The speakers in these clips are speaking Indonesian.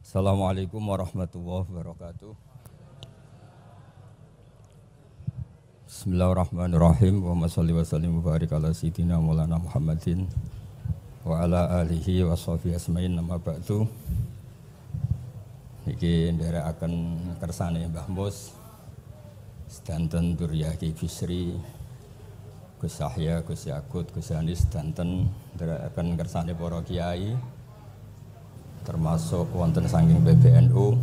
Assalamualaikum warahmatullahi wabarakatuh. Bismillahirrahmanirrahim. Wa sholli wa sallim wa barik ala sayyidina Maulana Muhammadin wa ala alihi wa sahbihi asma'in nama ba'du. Niki nderekaken kersane Mbah Mus sedanten Durya Ki Bisri Gus Yahya, Gus Yakut, Gus Anis sedanten nderekaken kersane para kiai termasuk wonten saking PBNU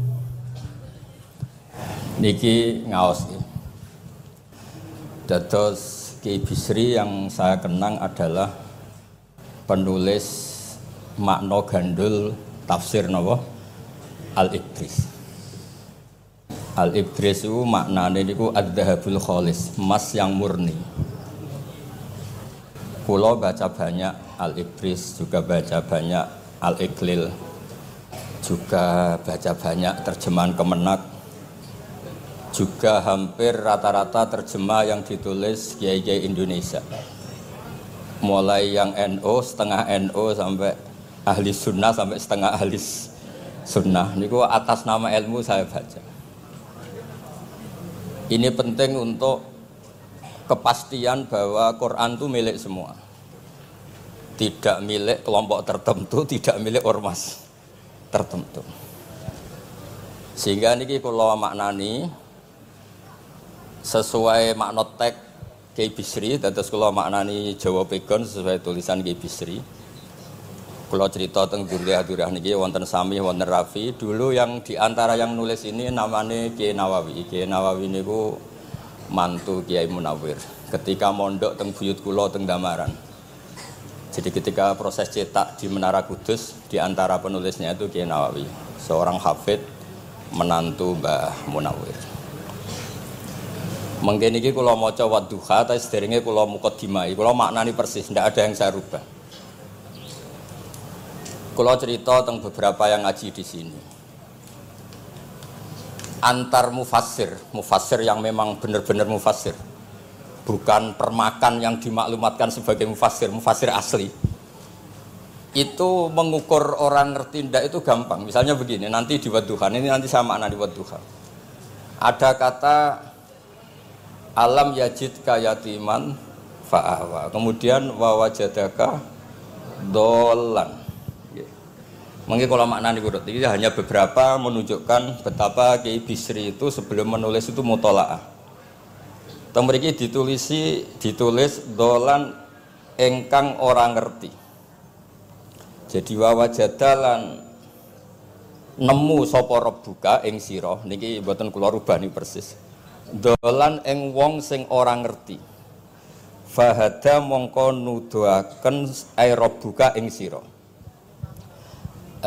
niki ngaos dados Ki Bisri yang saya kenang adalah penulis makna gandul tafsir napa Al-Ibris. Al-Ibris itu maknane niku adz-dzahabul khalis, emas yang murni. Kula baca banyak Al-Ibris, juga baca banyak Al-Iqlil, juga baca banyak terjemahan Kemenak, juga hampir rata-rata terjemah yang ditulis kiai-kiai Indonesia, mulai yang NU, setengah NU sampai ahli sunnah sampai setengah ahli sunnah. Niku atas nama ilmu saya baca. Ini penting untuk kepastian bahwa Quran itu milik semua, tidak milik kelompok tertentu, tidak milik ormas tertentu. Sehingga niki kula maknani sesuai makna teks Ki Bisri, dados kula maknani Jawa Pegon sesuai tulisan Ki Bisri. Kula cerita teng Durya niki wonten Sami, wonten Rafi. Dulu yang diantara yang nulis ini namanya Kiai Nawawi. Kiai Nawawi niku mantu Kiai Munawir. Ketika mondok teng buyut kula teng Damaran. Jadi ketika proses cetak di Menara Kudus, di antara penulisnya itu Kiai Nawawi, seorang hafid menantu Mbah Munawir. Mengkene iki kula maca Wadduha, tapi sederenge kula mukadimah, kula maknani persis, ndak ada yang saya rubah. Kula cerita tentang beberapa yang ngaji di sini. Antar mufassir yang memang benar-benar mufassir, bukan permakan yang dimaklumatkan sebagai mufassir asli. Itu mengukur orang ngerti ndak itu gampang. Misalnya begini, nanti di Wadduha, ini nanti sama makna di Wadduha. Ada kata alam yajid kayatiman fa'awa. Kemudian wawajadaka dolan. Mungkin kalau maknanya kurut, ini hanya beberapa menunjukkan betapa Ki Bisri itu sebelum menulis itu mutola'ah. Mriki ditulis dolan engkang orang ngerti. Jadi wawajadalan nemu sapa rabbuka ing sira niki mboten kula rubani persis. Dolan ing wong sing ora ngerti. Fahada mongko nuduhaken ai rabbuka ing sira.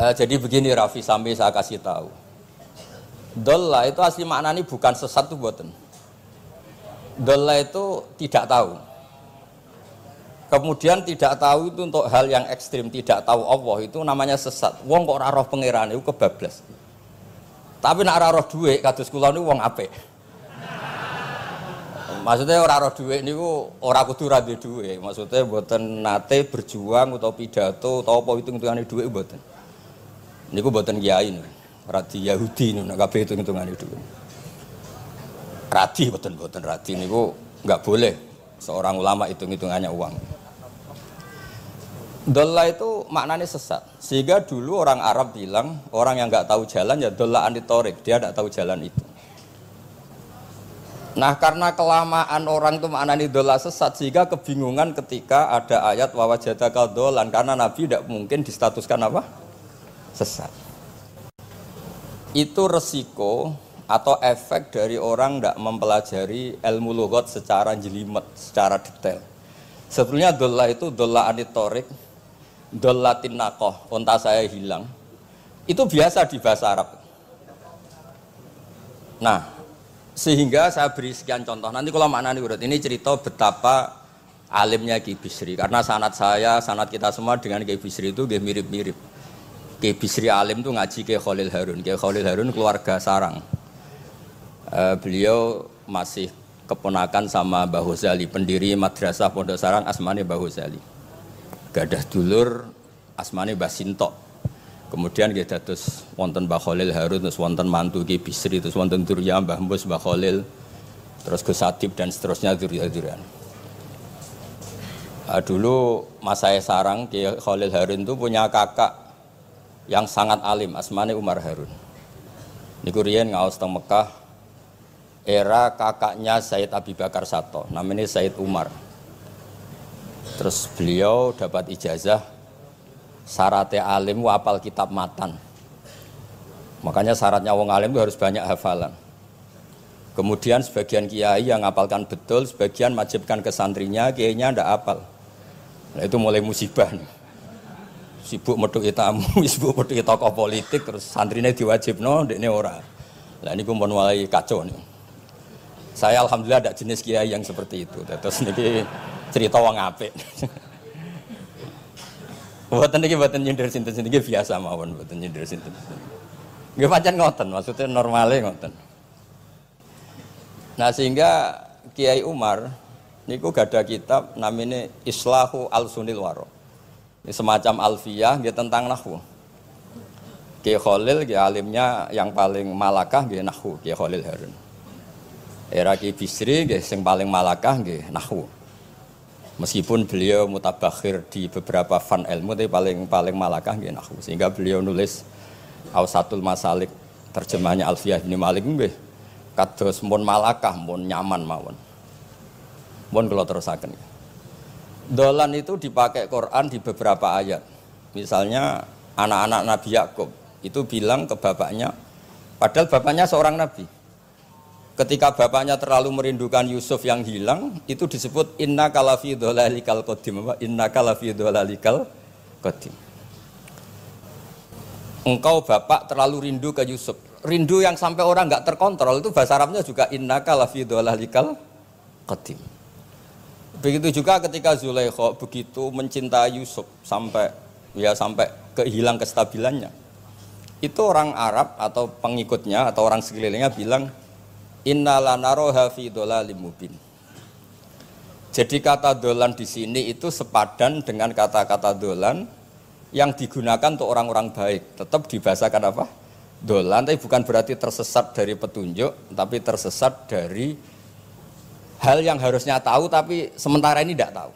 Jadi begini Rafi, sampai saya kasih tahu. Dolla itu asli maknanya bukan sesat itu mboten. Dolla itu tidak tahu. Kemudian tidak tahu itu untuk hal yang ekstrim, tidak tahu Allah itu namanya sesat. Wong kok ora roh pangeran itu kebablas. Tapi nek ora roh dhuwit kados kula niku wong apik. Maksudnya ora roh dhuwit niku ora kudu ra duwe dhuwit. Maksudnya mboten nate berjuang utawa pidato utawa apa hitung-hitungane dhuwit mboten. Niku mboten kiai niku. Radi Yahudi niku nek kabeh hitung-hitungane dhuwit. Radi mboten radi niku enggak boleh seorang ulama hitung-hitungannya uang. Dolla itu maknanya sesat. Sehingga dulu orang Arab bilang, orang yang enggak tahu jalan ya dolla anitorik, dia enggak tahu jalan itu. Nah, karena kelamaan orang itu maknanya dolla sesat, sehingga kebingungan ketika ada ayat wawajadaka dolan, karena Nabi tidak mungkin distatuskan apa? Sesat. Itu resiko atau efek dari orang tidak mempelajari ilmu lughat secara jelimet, secara detail. Sebetulnya dolla itu dolla anitorik, dollatin naqah, unta saya hilang. Itu biasa di bahasa Arab. Nah, sehingga saya beri sekian contoh. Nanti kalau maknanya urut, ini cerita betapa alimnya Ki Bisri. Karena sanad saya, sanad kita semua dengan Ki Bisri itu mirip-mirip. Ki Bisri alim itu ngaji ke Khalil Harun. Ki Khalil Harun keluarga sarang. Beliau masih keponakan sama Mbah Ghazali, pendiri madrasah Pondok Sarang asmane Mbah Ghazali. Gadah dulur asmane Mbah Sintok. Kemudian nggih dados wonten Mbah Khalil Harun, terus wonten mantu Ki Bisri, terus wonten Durya Mbah Mus, Mbah Khalil, terus Gus Adib dan seterusnya Durya-Duryan. Dulu Mas saya sarang Ki Khalil Harun itu punya kakak yang sangat alim, asmane Umar Harun. Niku riyen ngaos teng Mekah era kakaknya Said Abi Bakar Sato, namanya Said Umar. Terus beliau dapat ijazah syaratnya alim hafal kitab matan. Makanya syaratnya wong alim itu harus banyak hafalan. Kemudian sebagian kiai yang ngapalkan betul, sebagian majibkan ke santrinya, kiainya ndak hafal. Nah itu mulai musibah nih. Sibuk metuki tamu, sibuk metuki tokoh politik, terus santrinya diwajibno, ndekne ora. Lah niku pun mulai kacau nih. Saya alhamdulillah ada jenis kiai yang seperti itu. Terus niki cerita wong apik. Mboten niki mboten nyindir sinten-sinten iki biasa mawon, mboten nyindir sinten. Nggih pancen ngoten, maksudnya normale ngoten. Nah sehingga Kiai Umar niku gada kitab namanya Islahu Al-Sunil Waro. Ini semacam alfiyah nggih tentang nahwu. Kiai Khalil nggih alimnya yang paling malakah nggih nahwu, Kiai Khalil Harun. Era Ki Bisri nggih sing paling malakah nggih nahwu. Meskipun beliau mutabakhir di beberapa fan ilmu, tapi paling malakah nggih nahwu. Sehingga beliau nulis Awsatul Masalik, terjemahnya Alfiyah bin Malik nggih kados mun malakah, mun nyaman mawon. Mun kula terusaken. Dolan itu dipakai Quran di beberapa ayat. Misalnya anak-anak Nabi Yakub itu bilang ke bapaknya, padahal bapaknya seorang nabi. Ketika bapaknya terlalu merindukan Yusuf yang hilang, itu disebut inna kalafi dhalalikal qadim. Inna kalafi dhalalikal qadim. Engkau bapak terlalu rindu ke Yusuf. Rindu yang sampai orang enggak terkontrol itu bahasa Arabnya juga inna kalafi dhalalikal qadim. Begitu juga ketika Zulaikha begitu mencintai Yusuf sampai kehilang kestabilannya. Itu orang Arab atau pengikutnya atau orang sekelilingnya bilang inna lanaroha fi dhalalim mubin. Jadi kata dolan di sini itu sepadan dengan kata-kata dolan yang digunakan untuk orang-orang baik. Tetap dibahasakan apa? Dolan, tapi bukan berarti tersesat dari petunjuk, tapi tersesat dari hal yang harusnya tahu tapi sementara ini tidak tahu.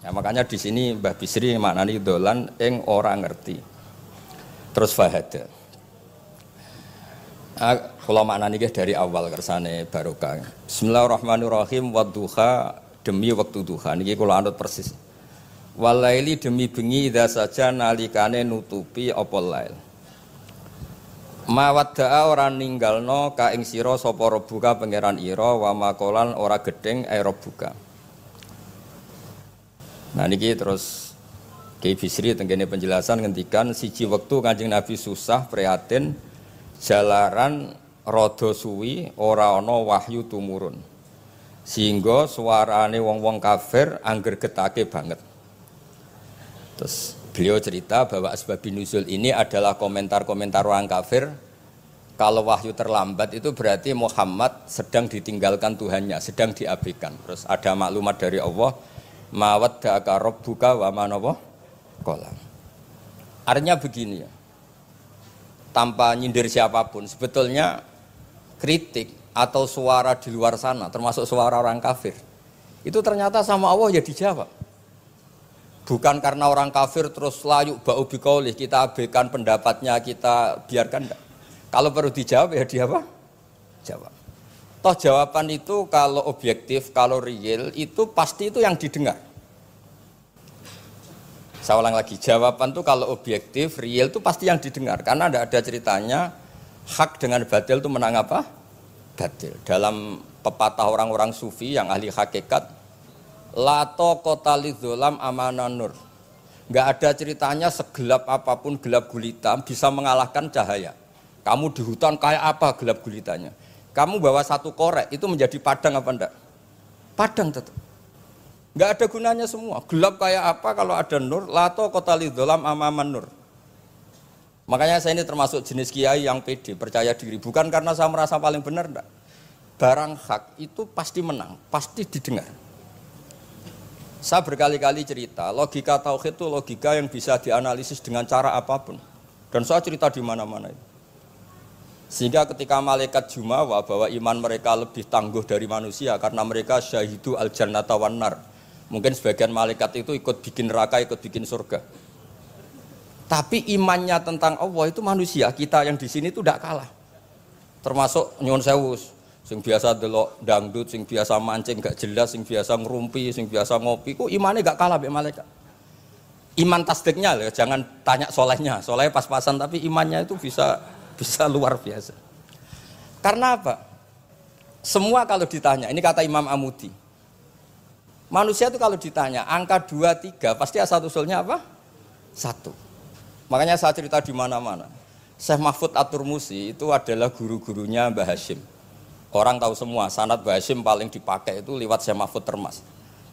Ya, makanya di sini Mbah Bisri maknani dolan ing ora ngerti. Terus fahada. Kalau maknani dari awal kersane barokah. Bismillahirrahmanirrahim. Wadduha demi waktu duha. Niki kula anut persis. Walaili demi bengi idza saja nalikane nutupi apa lail. Mawadda'a ora ninggalno ka ing sira sapa rabbuka pangeran ira wa makolan ora gedeng rabbuka. Nah niki terus Kiai Bisri tenggene penjelasan ngendikan siji wektu Kanjeng Nabi susah prihatin jalaran rada suwi ora ana wahyu tumurun. Sehingga suarane wong-wong kafir angger getake banget. Terus beliau cerita bahwa asbabun nuzul ini adalah komentar-komentar orang kafir. Kalau wahyu terlambat itu berarti Muhammad sedang ditinggalkan Tuhannya, sedang diabaikan. Terus ada maklumat dari Allah, mawaddaka rabbuka wa ma qala. Artinya begini ya. Tanpa nyindir siapapun, sebetulnya kritik atau suara di luar sana, termasuk suara orang kafir, itu ternyata sama Allah ya dijawab. Bukan karena orang kafir terus layuk ba'u biqaulih, kita abaikan pendapatnya, kita biarkan enggak. Kalau perlu dijawab ya dia apa? Jawab. Toh jawaban itu kalau objektif, kalau real itu pasti itu yang didengar. Saya ulang lagi, jawaban itu kalau objektif, real itu pasti yang didengar. Karena tidak ada ceritanya hak dengan batil itu menang apa? Batil. Dalam pepatah orang-orang sufi yang ahli hakikat, lato kota lidzolam amanan nur. Nggak ada ceritanya segelap apapun gelap gulita bisa mengalahkan cahaya. Kamu di hutan kayak apa gelap gulitanya? Kamu bawa satu korek itu menjadi padang apa enggak? Padang tetap. Nggak ada gunanya semua. Gelap kayak apa kalau ada nur? Lato kota lidzolam amaman nur. Makanya saya ini termasuk jenis kiai yang pede, percaya diri. Bukan karena saya merasa paling benar, enggak. Barang hak itu pasti menang, pasti didengar. Saya berkali-kali cerita, logika tauhid itu logika yang bisa dianalisis dengan cara apapun. Dan saya cerita di mana-mana itu. Sehingga ketika malaikat jumawa bahwa iman mereka lebih tangguh dari manusia karena mereka syahidu al-jannata wan nar. Mungkin sebagian malaikat itu ikut bikin neraka, ikut bikin surga. Tapi imannya tentang Allah itu manusia, kita yang di sini itu tidak kalah. Termasuk nyuwun sewu, sing biasa delok dangdut, sing biasa mancing gak jelas, sing biasa ngerumpi, sing biasa ngopi, kok imannya gak kalah mbek malaikat. Iman tasdiknya loh, jangan tanya solehnya, solehnya pas-pasan tapi imannya itu bisa luar biasa. Karena apa? Semua kalau ditanya, ini kata Imam Amudi. Manusia itu kalau ditanya angka 2, 3 pasti asal usulnya apa? 1. Makanya saya cerita di mana-mana. Syekh Mahfud At-Turmusi itu adalah guru-gurunya Mbah Hashim. Orang tahu semua, sanad Mbah Hashim paling dipakai itu lewat Syekh Mahfud Termas.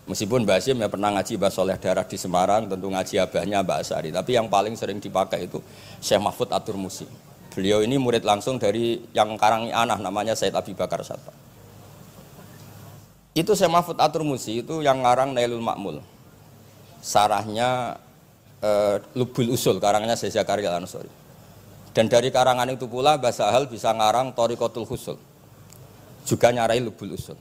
Meskipun Mbah Hashim ya pernah ngaji Mbah Soleh Darah di Semarang, tentu ngaji abahnya Mbah Asari. Tapi yang paling sering dipakai itu Syekh Mahfud At-Turmusi. Beliau ini murid langsung dari yang karangi anak namanya Said Abi Bakar Satta. Itu Syekh Mahfud At-Turmusi itu yang ngarang Nailul Ma'mul. Sarahnya Lubul Usul, karangannya Syekh Zakaria Al-Ansori. Dan dari karangan itu pula Mbah Sahal bisa ngarang Thariqatul Husul. Juga nyarai Lubul Usul.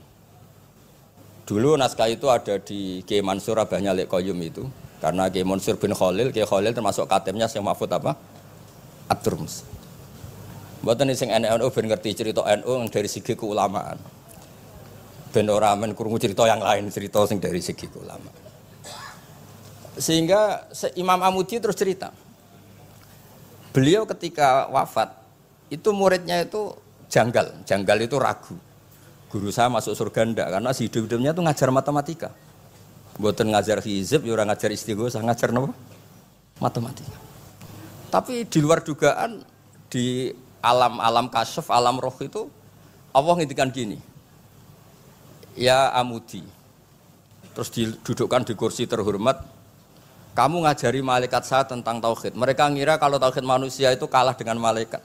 Dulu naskah itu ada di Kiai Mansur abahnya Lek Qayyum itu. Karena Kiai Mansur bin Khalil, Kiai Khalil termasuk katibnya Syekh Mahfud apa? At-Turmusi. Mboten sing NU ben ngerti cerita NU dari segi keulamaan. Ben ora men krungu cerita yang lain, cerita sing dari segi keulamaan. Sehingga Imam Amudi terus cerita. Beliau ketika wafat itu muridnya itu janggal itu ragu. Guru saya masuk surga ndak karena hidup-hidupnya itu ngajar matematika. Mboten ngajar hizib, ya ora ngajar istighosah, ngajar napa? Matematika. Tapi di luar dugaan di alam kasyaf, alam roh itu Allah ngintikan gini. Ya Amudi. Terus didudukkan di kursi terhormat. Kamu ngajari malaikat saya tentang tauhid. Mereka ngira kalau tauhid manusia itu kalah dengan malaikat.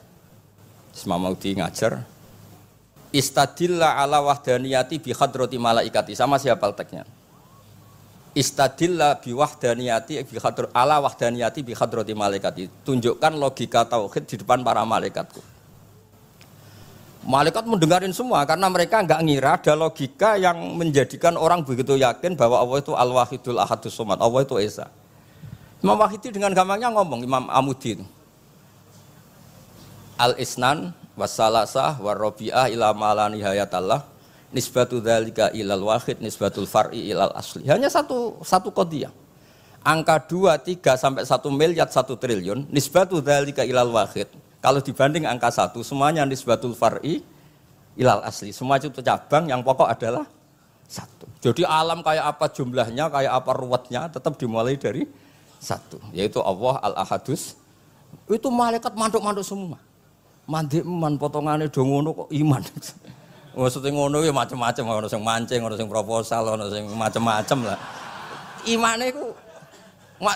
Imam Amudi ngajar. Istadilla ala wahdaniyati bi hadrati malaikati. Sama siapa teksnya? Istadilla bi wahdaniyati bi ala wahdaniyati bi hadrati malaikati. Tunjukkan logika tauhid di depan para malaikatku. Malaikat mendengarin semua karena mereka enggak ngira ada logika yang menjadikan orang begitu yakin bahwa Allah itu Al-Wahidul Ahadus Somad. Allah itu Esa. Imam Wahidi dengan gampangnya ngomong, Imam Amudi itu. Al-Isnan wassalasah warrobi'ah ila ma'ala nihayatallah nisbatu dzalika ilal wahid nisbatul far'i ilal asli. Hanya satu qadiyah. Angka 2, 3 sampai 1 miliar 1 triliun nisbatu dzalika ilal wahid. Kalau dibanding angka 1 semuanya nisbatul far'i ilal asli. Semua itu cabang yang pokok adalah 1. Jadi alam kayak apa jumlahnya, kayak apa ruwetnya tetap dimulai dari 1, yaitu Allah Al-Ahadus. Itu malaikat mantuk-mantuk semua. Mandek man potongannya do ngono kok iman. Maksudnya ngono ya macam-macam, ono sing mancing, ono sing proposal, ono sing macam-macam lah. Imane iku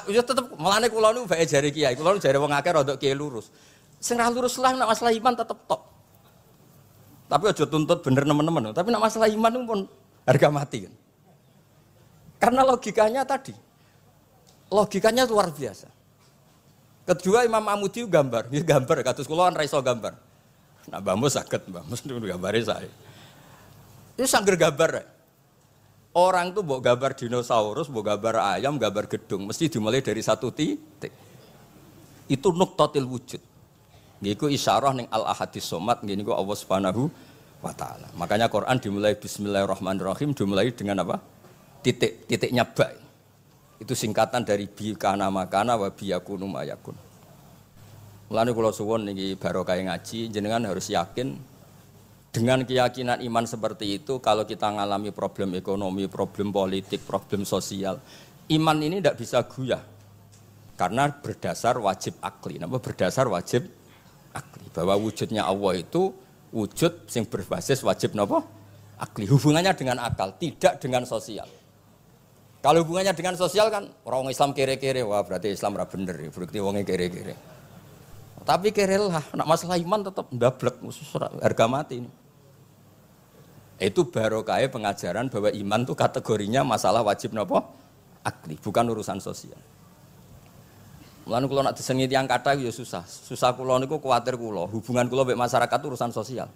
ya tetep melane kula niku bae jare kiai. Kula niku jare wong akeh rada kiai lurus. Sing ra lurus lah nek masalah iman tetep tok. Tapi aja tuntut bener nemen-nemen. Tapi nek masalah iman itu pun harga mati kan. Karena logikanya tadi. Logikanya luar biasa. Kedua Imam Amudi gambar, dia gambar kados kula ora iso gambar. Nah, Mbah Mus saged, Mbah Mus niku gambare saya. Itu sangger gambar. Orang tuh mbok gambar dinosaurus, mbok gambar ayam, gambar gedung, mesti dimulai dari 1 titik. Itu nuqtatil wujud. Niku isyarah ning Al-Ahadis Somad, niku Allah Subhanahu wa taala. Makanya Quran dimulai bismillahirrahmanirrahim, dimulai dengan apa? Titiknya ba. Itu singkatan dari bi kana makana wa bi yakunu mayakun. Mulane kula suwun niki barokah ngaji, jenengan harus yakin dengan keyakinan iman seperti itu kalau kita ngalami problem ekonomi, problem politik, problem sosial, iman ini tidak bisa goyah. Karena berdasar wajib akli. Napa berdasar wajib akli? Bahwa wujudnya Allah itu wujud sing berbasis wajib napa? Akli. Hubungannya dengan akal, tidak dengan sosial. Kalau hubungannya dengan sosial kan orang Islam kere-kere, wah berarti Islam ra bener, berarti wongnya kere-kere. Tapi kere lah, nak masalah iman tetap ndablek, harga mati ini. Itu barokah pengajaran bahwa iman itu kategorinya masalah wajib napa? Akli, bukan urusan sosial. Mulane kula nak disengi tiyang kathah ya susah. Susah kula niku kuwatir kula, hubungan kula mek masyarakat urusan sosial.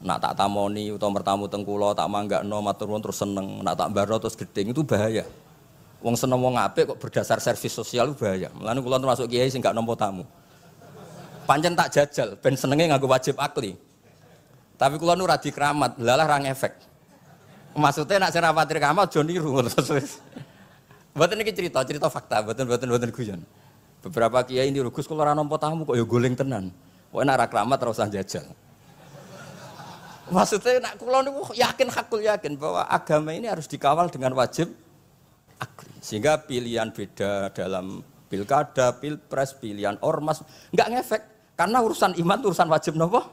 Nak tak tamoni utawa mertamu teng kula tak manggakno matur nuwun terus seneng, nak tak mbaro terus gedeng itu bahaya. Wong seneng wong apik kok berdasar servis sosial itu bahaya. Mulane kula termasuk kiai sing gak nampa tamu. Pancen tak jajal ben senenge nganggo wajib akli. Tapi kula nu ra dikeramat, lalah ra ngefek. Maksudnya nak sing rapatir keramat aja niru terus. Mboten iki cerita fakta, mboten guyon. Beberapa kiai ini Gus kalau ora nampa tamu kok ya goleng tenan. Kok nek ora kramat ora usah jajal. Maksudnya nek kula niku yakin hakul yakin bahwa agama ini harus dikawal dengan wajib akli. Sehingga pilihan beda dalam pilkada, pilpres, pilihan ormas enggak ngefek karena urusan iman urusan wajib napa?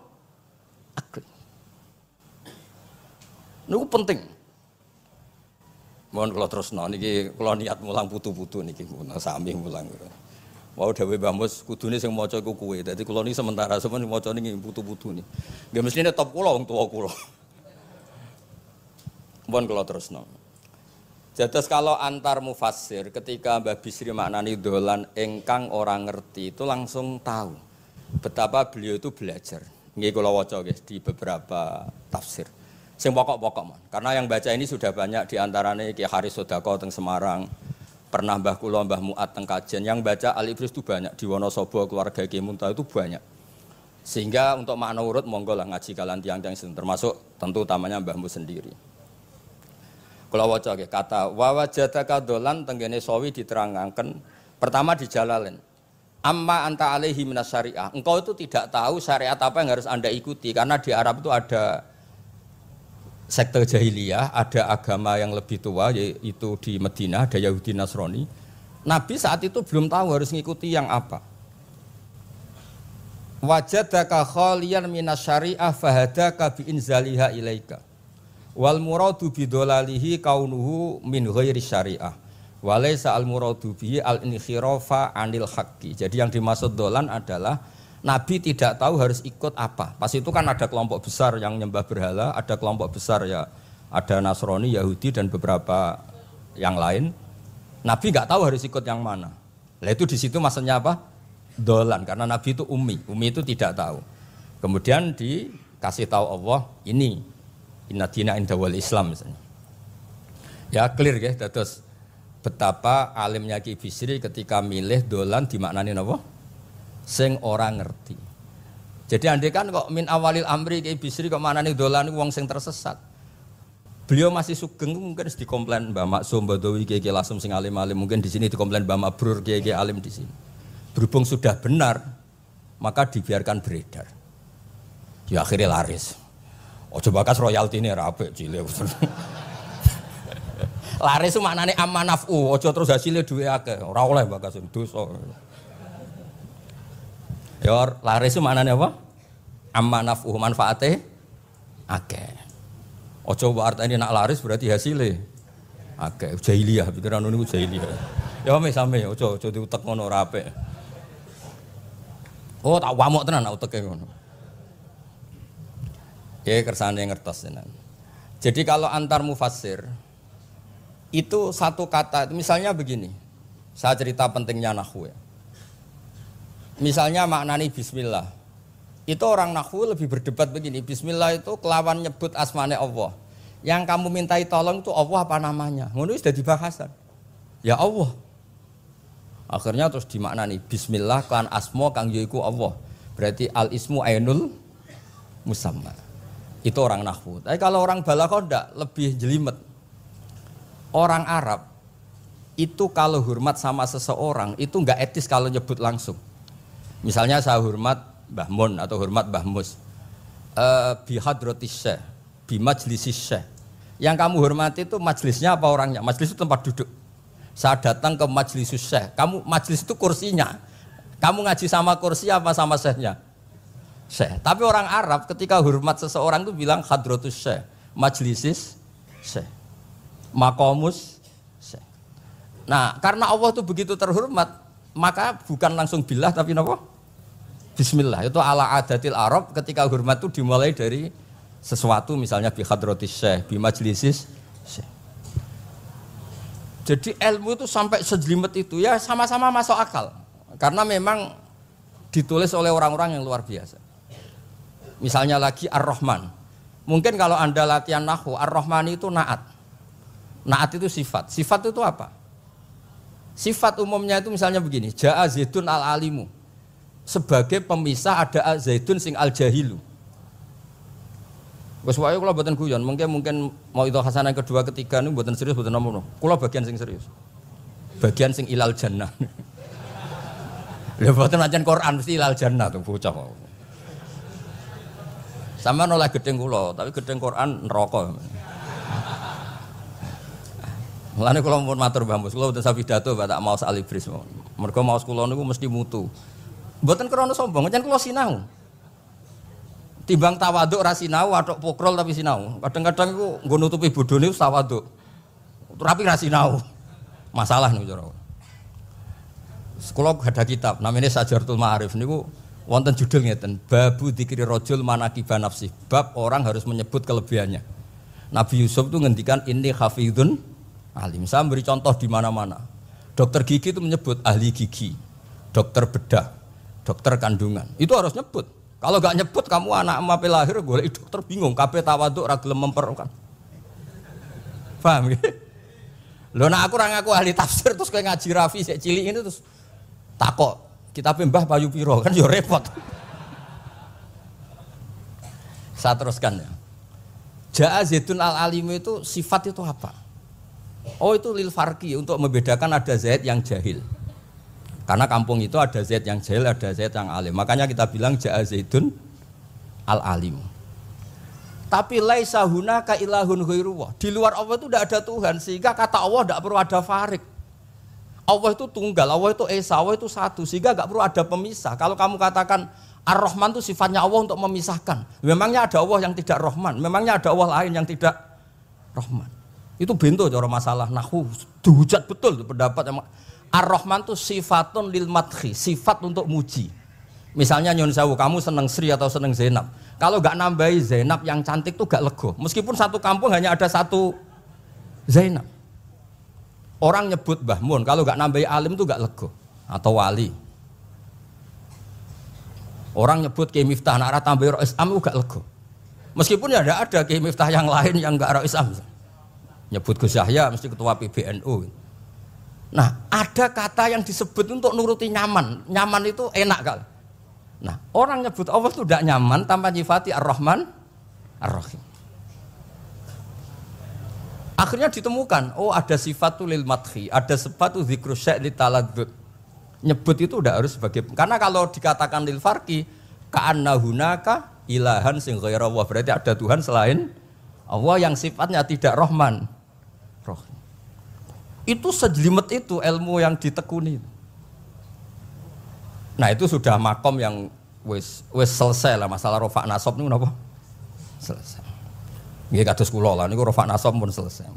Akli. Niku penting. Mohon kula terusno niki kula niat mulang putu-putu niki sami mulang. Wau dhewe Mbah Mus kudune sing maca iku kowe. Dadi kula niki sementara sampeyan maca niki putu-putu niki. Nggih mestine top kula wong tuwa kula. Mohon kula terusno. Jados kalau antar mufassir ketika Mbah Bisri maknani dolan ingkang ora ngerti itu langsung tahu betapa beliau itu belajar. Nggih kula waca guys di beberapa tafsir. Sing pokok-pokok man. Karena yang baca ini sudah banyak di antaranya Ki Haris Sodako teng Semarang. Pernah Mbah kula Mbah Muat teng Kajen yang baca Al-Ibris itu banyak di Wonosobo keluarga Ki Munta itu banyak. Sehingga untuk makna urut monggo lah ngaji kalian tiang-tiang termasuk tentu utamanya Mbahmu sendiri. Kula waca nggih kata wa wajadaka dolan tenggene sawi diterangaken pertama di Jalalain. Amma anta alaihi minas syariah. Engkau itu tidak tahu syariat apa yang harus Anda ikuti karena di Arab itu ada sekte jahiliyah, ada agama yang lebih tua yaitu di Madinah ada Yahudi Nasrani. Nabi saat itu belum tahu harus ngikuti yang apa. Wajadaka khaliyan minas syariah fahadaka bi inzaliha ilaika. Wal muradu bidolalihi kaunuhu min ghairi syariah. Walaysa al muradu bihi al inkhirafa anil haqqi. Jadi yang dimaksud dolan adalah Nabi tidak tahu harus ikut apa. Pas itu kan ada kelompok besar yang nyembah berhala, ada kelompok besar ya, ada Nasrani, Yahudi dan beberapa yang lain. Nabi nggak tahu harus ikut yang mana. Lah itu di situ maksudnya apa? Dolan karena Nabi itu ummi itu tidak tahu. Kemudian dikasih tahu Allah ini inna dina indawal Islam misalnya. Ya clear ya, terus betapa alimnya Ki Bisri ketika milih dolan dimaknani apa? Sing orang ngerti. Jadi andai kan kok min awalil amri Ki Bisri kok manane dolan wong sing tersesat. Beliau masih sugeng mungkin dikomplain Mbah Maksum Badawi Ki Lasem sing alim-alim, mungkin di sini dikomplain Mbah Mabrur Ki alim di sini. Berhubung sudah benar, maka dibiarkan beredar. Ya akhirnya laris. Ojo bakas royaltine ra apik cilik. Laris itu maknane amanafu, ojo terus hasilnya duwe akeh. Ora oleh bakas dosa. Ya laris itu maknanya apa? Amma naf'uhu manfaate akeh. Ojo artine nak laris berarti hasilnya akeh. Jahiliyah pikiran niku jahiliyah. Ya same ojo diutek ngono ora apik. Oh tak wamuk tenan uteke ngono. Ya kersane ngertos tenan. Jadi kalau antar mufassir itu satu kata misalnya begini. Saya cerita pentingnya nahwu ya. Misalnya maknani bismillah. Itu orang nahwu lebih berdebat begini. Bismillah itu kelawan nyebut asmane Allah. Yang kamu mintai tolong itu Allah apa namanya? Ngono wis dadi bahasan. Ya Allah. Akhirnya terus dimaknani bismillah kan asma kang yaiku Allah. Berarti al ismu ainul musamma. Itu orang nahwu. Tapi kalau orang balaghah ndak, lebih jelimet. Orang Arab itu kalau hormat sama seseorang itu enggak etis kalau nyebut langsung. Misalnya saya hormat Mbah Mun atau hormat Mbah Mus. Bi hadratis syekh, bi majlisis syekh. Yang kamu hormati itu majlisnya apa orangnya? Majlis itu tempat duduk. Saya datang ke majlisus syekh. Kamu majlis itu kursinya. Kamu ngaji sama kursi apa sama syekhnya? Syekh. Tapi orang Arab ketika hormat seseorang itu bilang hadratus syekh, majlisis syekh. Maqamus syekh. Nah, karena Allah itu begitu terhormat, maka bukan langsung billah tapi apa? Bismillah. Itu ala adatil Arab ketika hormat itu dimulai dari sesuatu misalnya bi hadratis syekh, bi majlisis syekh. Jadi ilmu itu sampai sejelimet itu ya sama-sama masuk akal. Karena memang ditulis oleh orang-orang yang luar biasa. Misalnya lagi Ar-Rahman. Mungkin kalau Anda latihan nahwu, Ar-Rahman itu naat. Naat itu sifat. Sifat itu apa? Sifat umumnya itu misalnya begini, Ja'a Zaidun al-alimu. Sebagai pemisah ada Zaidun sing al-jahilu. Wes wae kula mboten guyon, mungkin mau itu hasanah kedua ketiga niku mboten serius mboten nomor. Kula bagian sing serius. Bagian sing ilal jannah. Lha mboten macen Quran mesti ilal jannah tuh bocah. Sama nolak gedeng kula, tapi gedeng Quran neraka. Mulane kula mun matur Mbah Mus, kula mboten sapidato tak maos alibris. Mergo maos kula niku mesti mutu. Mboten krana sombong, pancen kula sinau. Timbang tawaduk ora sinau, atok pokrol tapi sinau. Kadang-kadang iku nggo nutupi bodhone tawaduk. Tapi ra sinau. Masalah niku cara. Sekolah ada kitab namanya Sajaratul Ma'arif niku wonten judul ngeten, Babu Dzikri Rajul Manaqiba Nafsi. Bab orang harus menyebut kelebihannya. Nabi Yusuf itu ngendikan inni hafidun alim. Saya beri contoh di mana-mana. Dokter gigi itu menyebut ahli gigi, dokter bedah, dokter kandungan. Itu harus nyebut. Kalau gak nyebut kamu anak emak lahir golek dokter bingung, kabeh tawaduk ra gelem memperkan. Paham ya? Lho nek aku ora ngaku ahli tafsir terus kowe ngaji Rafi sik cilik ini terus takok, kitabe Mbah Bayu piro kan ya repot. Saya teruskan ya. Ja'a Zaidun al-alim itu sifat itu apa? Oh itu lil farqi untuk membedakan ada Zaid yang jahil. Karena kampung itu ada Zaid yang jahil, ada Zaid yang alim. Makanya kita bilang Ja'a Zaidun al-alim. Tapi laisa hunaka ilahun ghairuwah. Di luar Allah itu tidak ada Tuhan, sehingga kata Allah tidak perlu ada farik. Allah itu tunggal, Allah itu esa, Allah itu satu, sehingga tidak perlu ada pemisah. Kalau kamu katakan Ar-Rahman itu sifatnya Allah untuk memisahkan. Memangnya ada Allah yang tidak Rahman, memangnya ada Allah lain yang tidak Rahman. Itu bento cara masalah nahwu. Dihujat betul pendapat yang Ar-Rahman itu sifatun lil madhi, sifat untuk muji. Misalnya nyun sewu, kamu seneng Sri atau seneng Zainab. Kalau gak nambahi Zainab yang cantik tuh gak lego. Meskipun satu kampung hanya ada satu Zainab. Orang nyebut Mbah Mun, kalau gak nambahi alim tuh gak lego. Atau wali. Orang nyebut Kiai Miftah, nak tambahi Rais Am gak lego. Meskipun ya ada Kiai Miftah yang lain yang gak Rais Am. Nyebut Gus Yahya mesti ketua PBNU. Nah, ada kata yang disebut untuk nuruti nyaman. Nyaman itu enak kali. Nah, orang nyebut Allah itu tidak nyaman tanpa nyifati Ar-Rahman, Ar-Rahim. Akhirnya ditemukan, oh ada sifat lil madhi, ada sifat dzikru syai' li taladzud. Nyebut itu udah harus sebagai, karena kalau dikatakan lil farqi, ka'anna hunaka ilahan sing ghaira Allah, berarti ada Tuhan selain Allah yang sifatnya tidak Rahman, Rahim. Itu sejelimet itu ilmu yang ditekuni. Nah itu sudah makom yang wis selesai lah masalah rofa nasab ini apa? Selesai. Nggih kados kula lah niku rofa nasab pun selesai.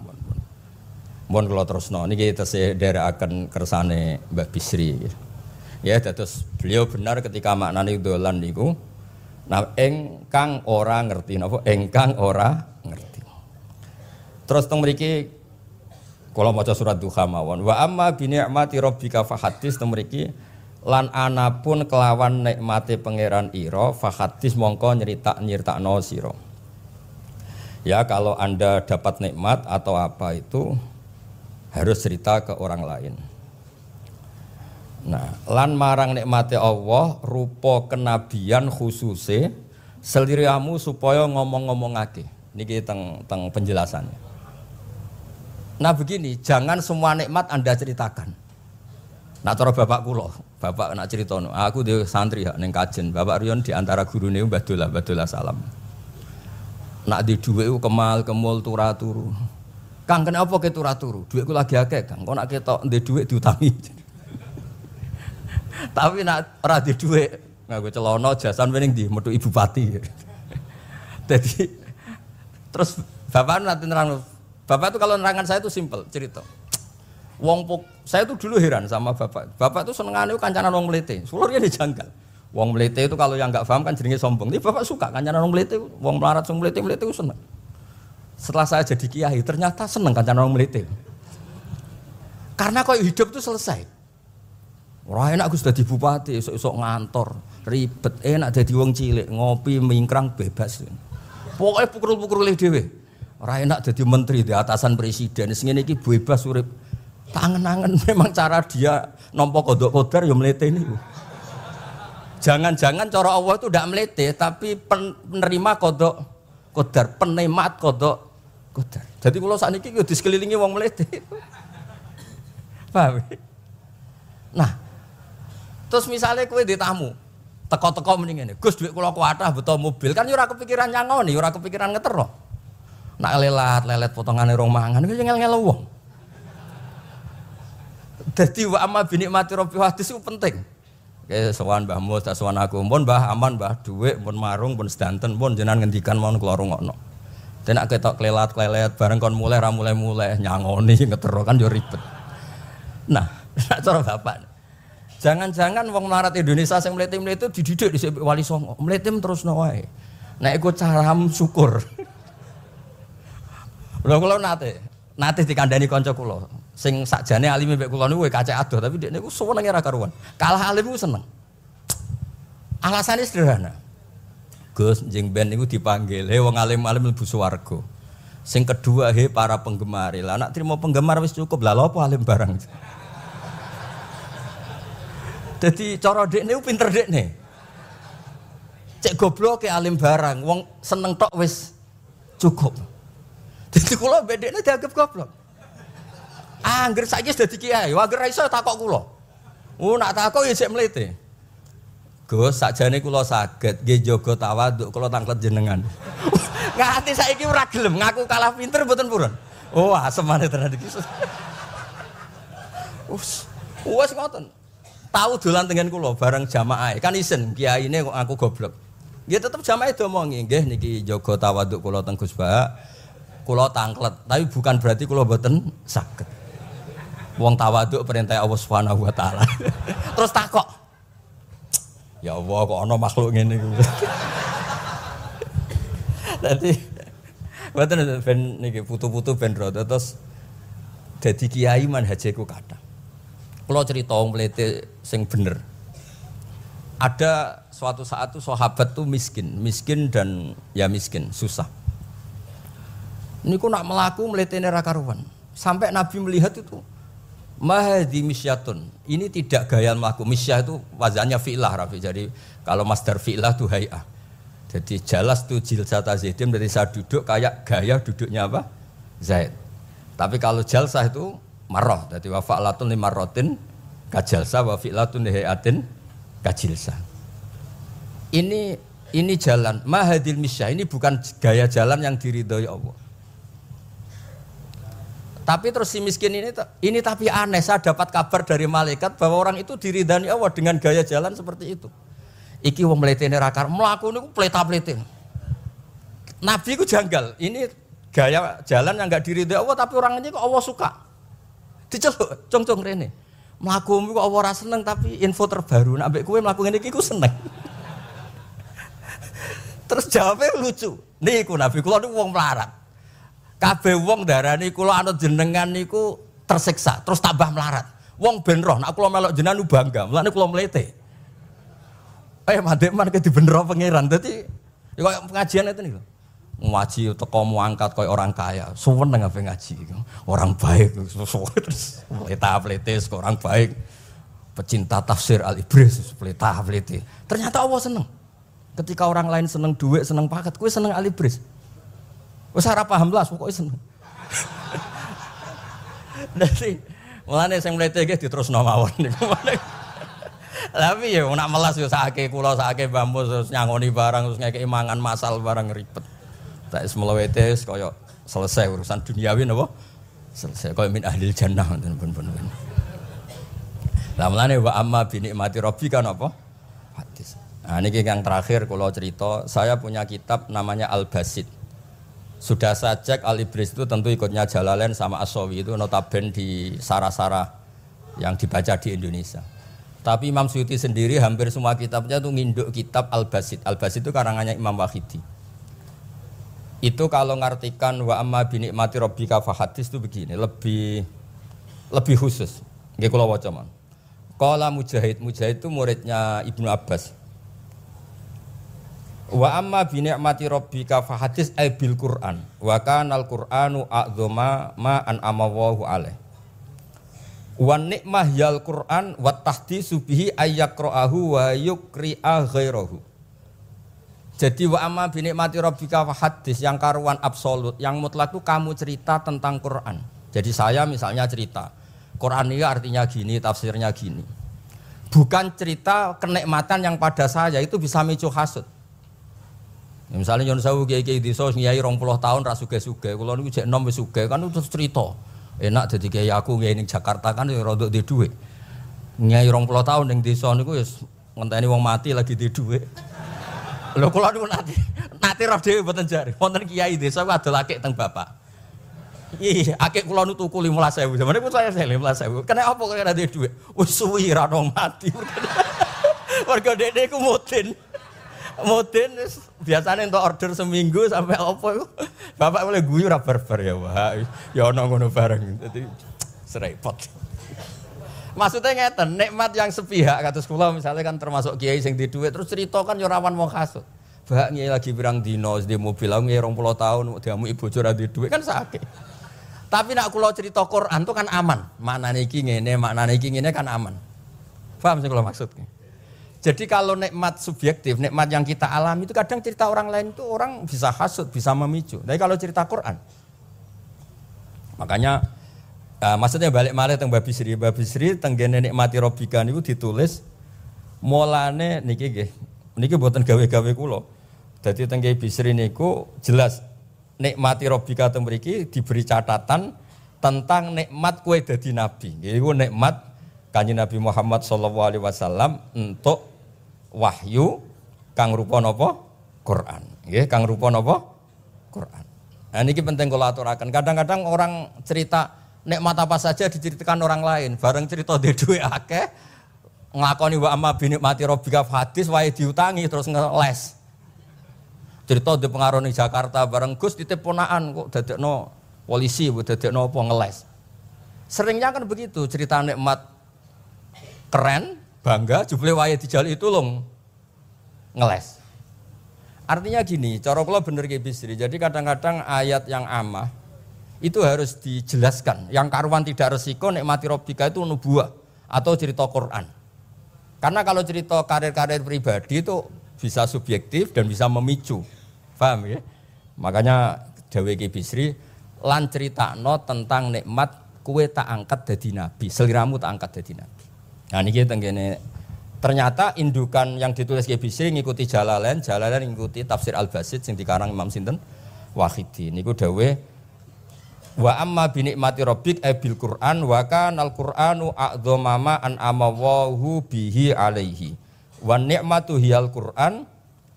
Mohon kula terusno niki tesih nderekaken kersane Mbah Bisri. Ya dados beliau benar ketika maknane dolan niku. Nah engkang ora ngerti napa? Engkang ora ngerti. Terus teng mriki kula maca surat Duha mawon. Wa amma bi ni'mati rabbika fahadits temriki lan anapun kelawan nikmate pangeran ira fahadits mongko nyritakno sira. Ya kalau Anda dapat nikmat atau apa itu harus cerita ke orang lain. Nah, lan marang nikmate Allah rupa kenabian khususe seliramu supaya ngomong-ngomongake. Niki teng penjelasannya. Nah begini, jangan semua nikmat Anda ceritakan. Nah cara bapak kula, bapak nak cerita, aku di santri ning kajen, bapak Riyon di antara gurune Mbah Dola salam. Nak di dhuwit kemal kemul turu. Kang kenapa ke turu? Dhuwitku lagi akeh, Kang. Kok nak ketok ndek dhuwit diutangi. Tapi nak ora di dhuwit, nganggo celana jasan wening ndi metu Ibu Pati. Jadi terus bapak nanti nerang. Bapak itu kalau nerangan saya itu simpel cerita. Saya itu dulu heran sama bapak. Bapak itu senengane kancanan wong mlete. Sulurnya dijanggal. Wong mlete itu kalau yang enggak paham kan jenenge sombong. Tapi bapak suka kancanan wong mlete, wong melarat wong mlete itu seneng. Setelah saya jadi kiai ternyata seneng kancanan wong mlete. Karena kok hidup itu selesai. Ora enak Gus dadi bupati, esuk-esuk ngantor, ribet. Enak dadi wong cilik, ngopi mingkrang bebas. Pokoke pukul-pukul dhewe. Ora enak dadi menteri di atasan presiden. Sing ngene iki bebas urip. Tangen-angen memang cara dia nampa kodok kodar ya mleteni. Jangan-jangan cara Allah itu tidak melete, tapi penerima kodok kodar, penemat kodok kodar. Jadi kalau saat ini di sekelilingi wong melete. Paham? Nah, terus misalnya kowe di tamu, teko-teko mendingan, Gus duit kula kuatah betul mobil, kan ora kepikiran nyangoni, ora kepikiran ngetero. Nak lelet potongane rong mangan, iki ngel-ngel wong. Dadi wa amma binikmati rabbi hadis itu penting. Oke, sowan Mbah Mus, sowan aku, pun Mbah aman, Mbah duit, pun marung, pun sedanten, pun jenengan ngendikan mon kula rungokno. Den nek ketok klelat bareng kon mulai ra mulai nyangoni ngetero kan yo ribet. Nah, cara bapak. Jangan-jangan wong melarat Indonesia sing mlete-mlete dididik dhisik Wali Songo. Mlete terusno wae. Nek iku caram syukur. Lha kula nate dikandani kanca kula. Sing sakjane alime mbek kula niku kacek adoh tapi dekne niku senenge ra karuan. Kalah alim ku seneng. Alasane sederhana. Gus njing ben niku dipanggil, "He wong alim-alim mlebu swarga." Sing kedua, "He para penggemar." Lah nek trimo penggemar wis cukup. Lah lha apa alim barang. Dadi cara dekne ku pinter dekne. Cek goblok ke alim barang, wong seneng tok wis cukup. Dadi kula mbek dekne dianggap goblok. Angger saiki wis dadi kiai, angger ra iso takok kula. Nak takok ya sik mlete. Gus, sakjane kula saged nggih jaga tawaduk kula tanglet jenengan. Nganti saiki ora gelem ngaku kalah pinter mboten purun. Oh, asemane tenan iki. Wes ngoten. Tahu dolan tengen kula bareng jamaah. Kan isen kiyaine kok aku goblok. Nggih tetep jamaah diomongi, nggih niki jaga tawaduk kula teng Gus Ba. Kula tanglet, tapi bukan berarti kula mboten saged. Wong tawaduk perintah Allah Subhanahu wa taala. Terus takok. Ya Allah kok ana makhluk ngene iku. Dadi mboten ben niki putu-putu ben rada terus dadi kiai manhajeku kathah. Kula cerita wong mlete sing bener. Ada suatu saat tuh sahabat tuh miskin dan ya miskin, susah. Niku nak melaku mletene ra karuan. Sampai Nabi melihat itu mahdi misyatun. Ini tidak gaya melaku. Misyah itu wazannya fi'lah Rafi. Jadi kalau masdar fi'lah itu hay'ah. Jadi jalas tuh jilsata zaidin berarti saya duduk kayak gaya duduknya apa? Zaid. Tapi kalau jalsah itu marrah. Jadi wa fa'latun limarratin kajalsah wa fi'latun lihayatin kajilsah. Ini jalan mahadil misyah. Ini bukan gaya jalan yang diridhoi Allah. Tapi terus si miskin ini tapi aneh, saya dapat kabar dari malaikat bahwa orang itu diridani Allah dengan gaya jalan seperti itu. Iki wong mletene rakar mlaku niku pleta-plete. Nabi ku janggal. Ini gaya jalan yang enggak diridai Allah tapi orangnya kok Allah suka. Diceluk cong-cong rene. Mlaku kok Allah ora seneng tapi info terbaru nek mbek kowe mlaku ngene iki ku seneng. Terus jawabnya lucu. Niku Nabi kula niku wong melarat. Kabeh wong darani kula anut jenengan niku tersiksa, terus tambah melarat. Wong ben roh, nek kula melok jenengan bangga, mulane kula mlete. Mandek man ke dibenero pangeran. Dadi ya koyo pengajian itu niku. Ngaji teko muangkat koyo orang kaya, suweneng ape ngaji. Orang baik terus pleta-plete orang baik. Pecinta tafsir Al-Ibris pleta-plete. Ternyata Allah seneng. Ketika orang lain seneng duit, seneng paket, kowe seneng Al-Ibris. Wis ora paham blas pokoke seneng. Dadi mulane sing mlete iki diterusno mawon niku. Tapi ya nak melas yo sakake kula sakake Mbah Mus terus nyangoni barang terus ngekeki mangan masal barang ribet. Tak wis melewete kaya selesai urusan duniawi napa? Selesai kaya min ahlil jannah ngoten pun. Lah mulane wa amma bi nikmati rabbika napa? Hadis. Nah niki yang terakhir kula cerita, saya punya kitab namanya Al-Basit. Sudah saya cek Al-Ibris itu tentu ikutnya Jalalain sama As-Sawi itu notaben di Sarah-Sarah yang dibaca di Indonesia. Tapi Imam Suyuti sendiri hampir semua kitabnya itu nginduk kitab Al-Basit. Al-Basit itu karangannya Imam Wahidi. Itu kalau ngartikan wa amma bi nikmati rabbika fa hadis itu begini, lebih khusus. Nggih kula waca mon. Qala Mujahid itu muridnya Ibnu Abbas. Wa amma bi ni'mati rabbika fa hadis ay bil Qur'an wa kana al Qur'anu a'dzama ma an amawahu alaih. Wa ni'mah yal Qur'an wa tahdisu bihi ayyaqra'ahu wa yukri'a ghairahu. Jadi wa amma bi ni'mati rabbika fa hadis yang karuan absolut, yang mutlak itu kamu cerita tentang Qur'an. Jadi saya misalnya cerita Quran ini artinya gini, tafsirnya gini. Bukan cerita kenikmatan yang pada saya itu bisa micu hasud. Ya, misalnya Yon Sewu kiai di sos ngiyai 20 tahun ra sugih-sugih, kula niku jek enom wis sugih kan terus cerita. Enak dadi kiai aku ngiyai ning Jakarta kan ya rada duwe dhuwit. Ngiyai 20 tahun ning desa niku wis ngenteni wong mati lagi duwe dhuwit. Lho kula niku nate roh dhewe mboten jare. Wonten kiai desa ku adol akeh teng bapak. Iya, akeh kula nu tuku 15.000. Zamane ku saya 15.000. Kena apa kok ora duwe dhuwit? Wis suwi ra ono mati. Warga dede ku mudin. Mudin wis biasane entuk order seminggu sampai apa iku. Bapak boleh guyu ra barbar ya, Wah. Ya ono ngono bareng. Dadi serepot. Maksudnya ngeten, nikmat yang sepihak kados kula misalnya kan termasuk kiai sing di dhuwit terus cerita kan yo rawan wong hasud. Bak ngiyi lagi pirang dino di mobil aku ngiyi 20 tahun diamuki bojo ra di dhuwit kan sakit. Tapi nak kula cerita Quran itu kan aman. Maknane iki ngene, maknane iki ngene kan aman. Paham sing kula maksudnya? Jadi kalau nikmat subjektif, nikmat yang kita alami itu kadang cerita orang lain itu orang bisa hasud, bisa memicu. Tapi kalau cerita Quran, makanya maksudnya balik malih teng Babi Sri tenggene nikmati Rabbika niku ditulis mulane niki nggih. Niki mboten gawe-gawe kula. Dadi teng Babi Sri niku jelas nikmati Rabbika teng mriki diberi catatan tentang nikmat kowe dadi nabi. Iku nikmat Kanjeng Nabi Muhammad sallallahu alaihi wasallam untuk wahyu kang rupa napa? Quran. Nggih, kang rupa napa? Quran. Nah niki penting kula aturaken. Kadang-kadang orang cerita nikmat apa saja diceritakan orang lain, bareng cerita dhe dhuwit akeh nglakoni wa amma bi nikmati Rabbika hadis wae diutangi terus ngeles. Cerita di pengaruh di Jakarta bareng Gus titip ponaan kok dadekno polisi, dadekno apa ngeles. Seringnya kan begitu, cerita nikmat keren, bangga, jebule wae dijali itu lho ngeles. Artinya gini, cara kula bener ki Bisri. Jadi kadang-kadang ayat yang amah itu harus dijelaskan. Yang karuan tidak resiko nikmati Rabbika itu nubuwah atau cerita Quran. Karena kalau cerita karir-karir pribadi itu bisa subjektif dan bisa memicu. Paham ya? Makanya dawuh Ki Bisri lan critakno tentang nikmat kowe tak angkat dadi nabi, seliramu tak angkat dadi nabi. Nah niki tenggene ternyata indukan yang ditulis Ki Bisri ngikuti Jalalain ngikuti tafsir Al-Basit sing dikarang Imam sinten Wahidi. Niku dawuh wa amma bi nikmati rabbik bil Qur'an wa kanal Qur'anu a'dzama ma an amawahu bihi alaihi. Wa ni'matu hiyal Qur'an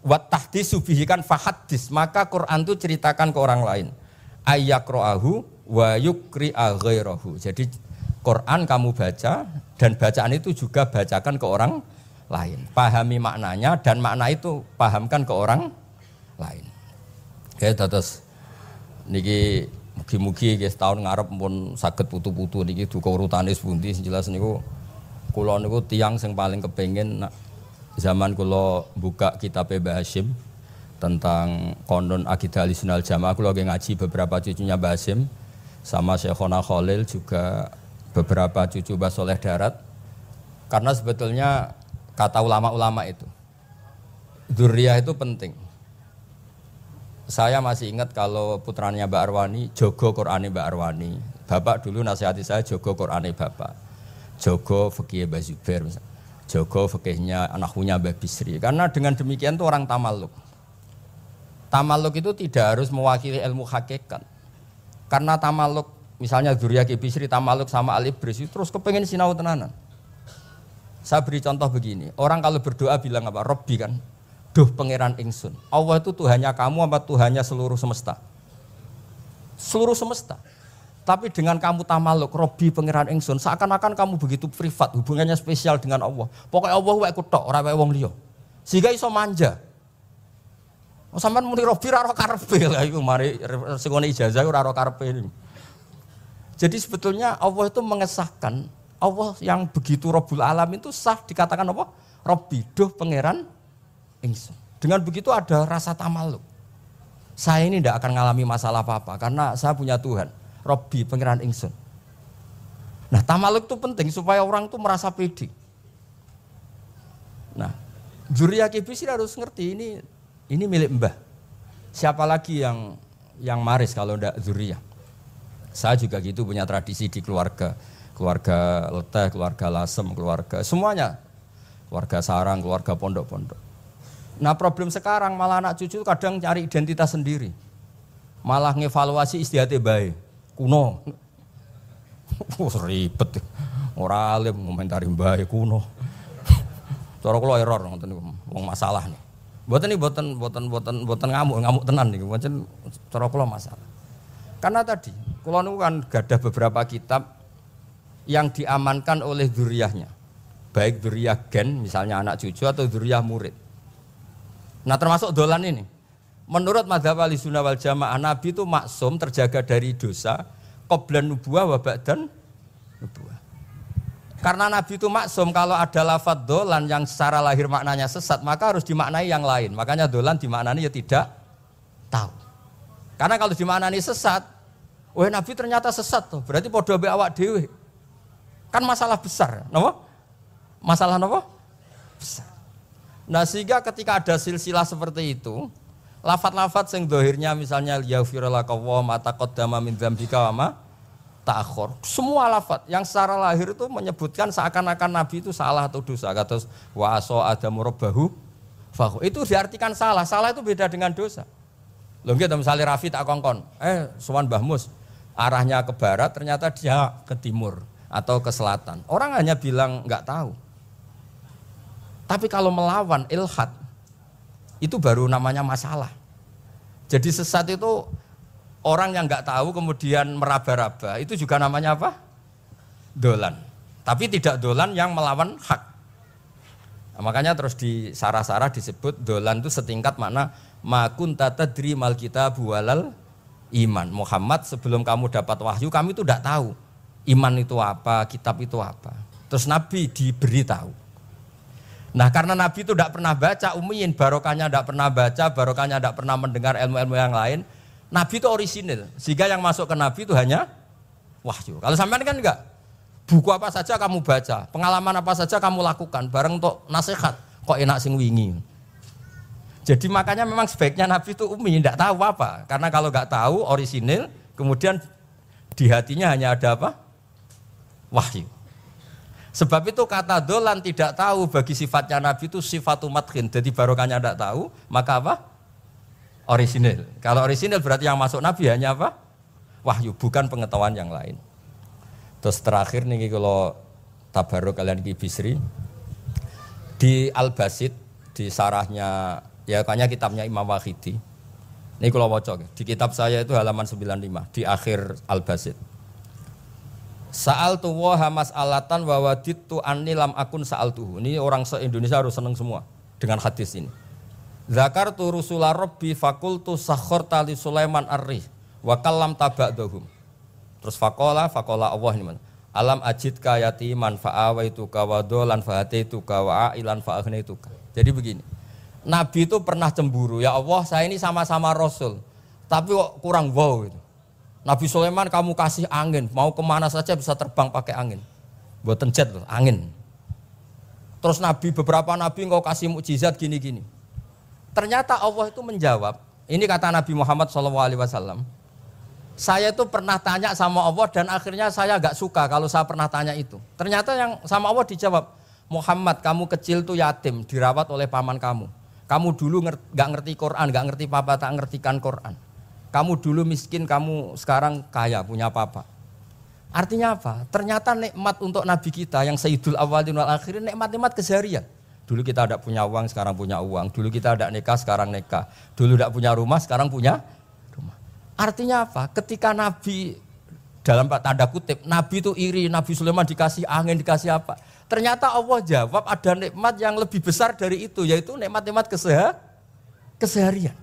wa tahdisu bihi kan fahadis, maka Quran itu ceritakan ke orang lain. Ayyaqra'ahu wa yukri'a ghairahu. Jadi Quran kamu baca dan bacaan itu juga bacakan ke orang lain. Pahami maknanya dan makna itu pahamkan ke orang lain. Oke, terus niki mugi-mugi nggih setahun ngarep pun saged putu-putu niki duka urutane pundi jelas niku kula niku tiyang sing paling kepengin zaman kula buka kitab Mbah Hasyim tentang konon akidah Ahlussunnah Jamaah, kula lagi ngaji beberapa cucunya Mbah Hasyim sama Syekhona Khalil juga beberapa cucu Mbah Soleh Darat. Karena sebetulnya kata ulama-ulama itu dzurriyah itu penting. Saya masih ingat kalau putranya Mbak Arwani jogo Qur'ane Mbak Arwani. Bapak dulu nasihati saya jogo Qur'ane Bapak. Jogo fikih Mbah Zubair misalnya. Jogo fikihnya anaknya Mbah Bisri. Karena dengan demikian tuh orang tamaluk. Tamaluk itu tidak harus mewakili ilmu hakikat. Karena tamaluk, misalnya dzurriyyah Ki Bisri tamaluk sama Al-Ibris terus kepengen sinau tenanan. Saya beri contoh begini. Orang kalau berdoa bilang apa? Robbi kan. Duh pangeran ingsun. Allah itu Tuhannya kamu apa Tuhannya seluruh semesta? Seluruh semesta. Tapi dengan kamu tamaluk, Robbi pangeran ingsun, seakan-akan kamu begitu privat, hubungannya spesial dengan Allah. Pokoknya Allah wae kutok, ora wae wong liya. Sehingga iso manja. Sampeyan muni Robbi ora karo karepe lha iku mari sing ijazah ora karo karepe. Jadi sebetulnya Allah itu mengesahkan Allah yang begitu Rabbul Alamin itu sah dikatakan apa? Rabbi, duh pangeran ingsun. Dengan begitu ada rasa tamaluk. Saya ini tidak akan mengalami masalah apa-apa karena saya punya Tuhan, Rabbi, pangeran ingsun. Nah, tamaluk itu penting supaya orang itu merasa pede. Nah, Dzurriyyah Bisri harus ngerti ini milik Mbah. Siapa lagi yang maris kalau tidak Dzurriyyah? Saya juga gitu punya tradisi di keluarga leteh, keluarga lasem, keluarga semuanya. Keluarga sarang, keluarga pondok-pondok. Nah problem sekarang malah anak cucu kadang cari identitas sendiri. Malah ngevaluasi istiadatnya baik. Kuno. Ribet. Orang alim ngomentari baik kuno. Cara kula error ngoten niku. Wong masalah nih. Mboten ngamuk tenan niku. Pancen cara kula masalah. Karena tadi kula niku kan gadah beberapa kitab yang diamankan oleh dzurriyyahnya. Baik dzurriyyah gen, misalnya anak cucu atau dzurriyyah murid. Nah termasuk dolan ini. Menurut madzhab Ahlussunnah wal Jamaah, Nabi itu maksum terjaga dari dosa qablan nubuwah wa ba'dan nubuwah. Karena Nabi itu maksum, kalau ada lafadz dolan yang secara lahir maknanya sesat, maka harus dimaknai yang lain. Makanya dolan dimaknani ya tidak tahu. Karena kalau dimaknani sesat, wah Nabi ternyata sesat tuh, berarti podo be awak dhewe. Kan masalah besar, napa? Masalah napa? Besar. Nah sehingga ketika ada silsilah seperti itu, lafadz-lafadz yang dohirnya misalnya yaghfirulaka wa ma taqaddama min dzambika wa ma ta'akhkhar. Semua lafadz yang secara lahir itu menyebutkan seakan-akan Nabi itu salah atau dosa. Kata wa asa adamu rabbahu fahu. Itu diartikan salah. Salah itu beda dengan dosa. Lho nggih misalnya Rafi tak kongkon, sowan Mbah Mus, arahnya ke barat ternyata dia ke timur atau ke selatan. Orang hanya bilang enggak tahu. Tapi kalau melawan ilhad, itu baru namanya masalah. Jadi sesat itu orang yang nggak tahu kemudian meraba-raba, itu juga namanya apa? Dolan. Tapi tidak dolan yang melawan hak. Nah, makanya terus di sarah-sarah disebut dolan itu setingkat makna ma kunta tadri mal kitabu walal iman. Muhammad sebelum kamu dapat wahyu, kami itu tidak tahu iman itu apa, kitab itu apa. Terus Nabi diberi tahu. Nah karena Nabi itu tidak pernah baca, ummiyin, barokahnya tidak pernah baca, barokahnya tidak pernah mendengar ilmu-ilmu yang lain. Nabi itu orisinil, sehingga yang masuk ke Nabi itu hanya wahyu. Kalau sampean kan enggak, buku apa saja kamu baca, pengalaman apa saja kamu lakukan, bareng untuk nasihat, kok enak sing wingi. Jadi makanya memang sebaiknya Nabi itu ummi, tidak tahu apa. Karena kalau enggak tahu orisinil, kemudian di hatinya hanya ada apa? Wahyu. Sebab itu kata dolan tidak tahu bagi sifatnya Nabi itu sifatu madkhin. Jadi barokahnya tidak tahu, maka apa? Orisinil. Kalau orisinil berarti yang masuk Nabi hanya apa? Wahyu, bukan pengetahuan yang lain. Terus terakhir nih kalau tabaruk kalian di Bisri, di Al-Basit, di sarahnya, ya kayaknya kitabnya Imam Wahidi. Ini kalau wocok, di kitab saya itu halaman 95, di akhir Al-Basit. Sa'altu wa mas'alatan wa wadittu anni lam akun sa'altuhu. Ini orang se-Indonesia harus senang semua dengan hadis ini. Zakartu rusula rabbi fakultu sakhorta li Sulaiman ar-rih wa kallam taba'dahum. Terus faqala Allah ini mana? Alam ajidka yatiman fa'awaituka wa dolan fa'ataituka wa a'ilan fa'agnaituka. Jadi begini, Nabi itu pernah cemburu, ya Allah saya ini sama-sama Rasul, tapi kok kurang wow gitu. Nabi Sulaiman kamu kasih angin, mau kemana saja bisa terbang pakai angin. Buatan jet loh, angin. Terus beberapa Nabi engkau kasih mukjizat gini-gini. Ternyata Allah itu menjawab, ini kata Nabi Muhammad SAW, saya itu pernah tanya sama Allah dan akhirnya saya agak suka kalau saya pernah tanya itu. Ternyata yang sama Allah dijawab, Muhammad kamu kecil tuh yatim, dirawat oleh paman kamu. Kamu dulu gak ngerti Quran, gak ngerti papa, tak ngertikan Quran. Kamu dulu miskin, kamu sekarang kaya, punya papa. Artinya apa? Ternyata nikmat untuk Nabi kita yang Sayyidul Awwalin wal Akhirin, nikmat-nikmat keseharian. Dulu kita tidak punya uang, sekarang punya uang. Dulu kita tidak nikah, sekarang nikah. Dulu tidak punya rumah, sekarang punya rumah. Artinya apa? Ketika Nabi, dalam tanda kutip, Nabi itu iri, Nabi Sulaiman dikasih angin, dikasih apa. Ternyata Allah jawab ada nikmat yang lebih besar dari itu, yaitu nikmat-nikmat keseharian.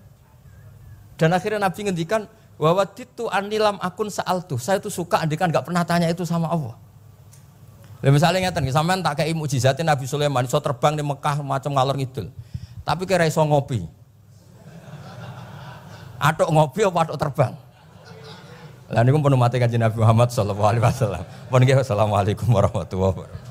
Dan akhirnya Nabi ngendikan, wa waditu anni lam akun sa'altu. Saya itu suka andikan enggak pernah tanya itu sama Allah. Lah misale ngeten iki sampean tak kei mukjizate Nabi Sulaiman iso terbang di Mekah macam ngalor ngidul. Tapi kira iso ngopi. Atuk ngopi apa atuk terbang? Lah niku pun mate Kanjeng Nabi Muhammad sallallahu alaihi wasallam. Pun nggih assalamualaikum warahmatullahi wabarakatuh.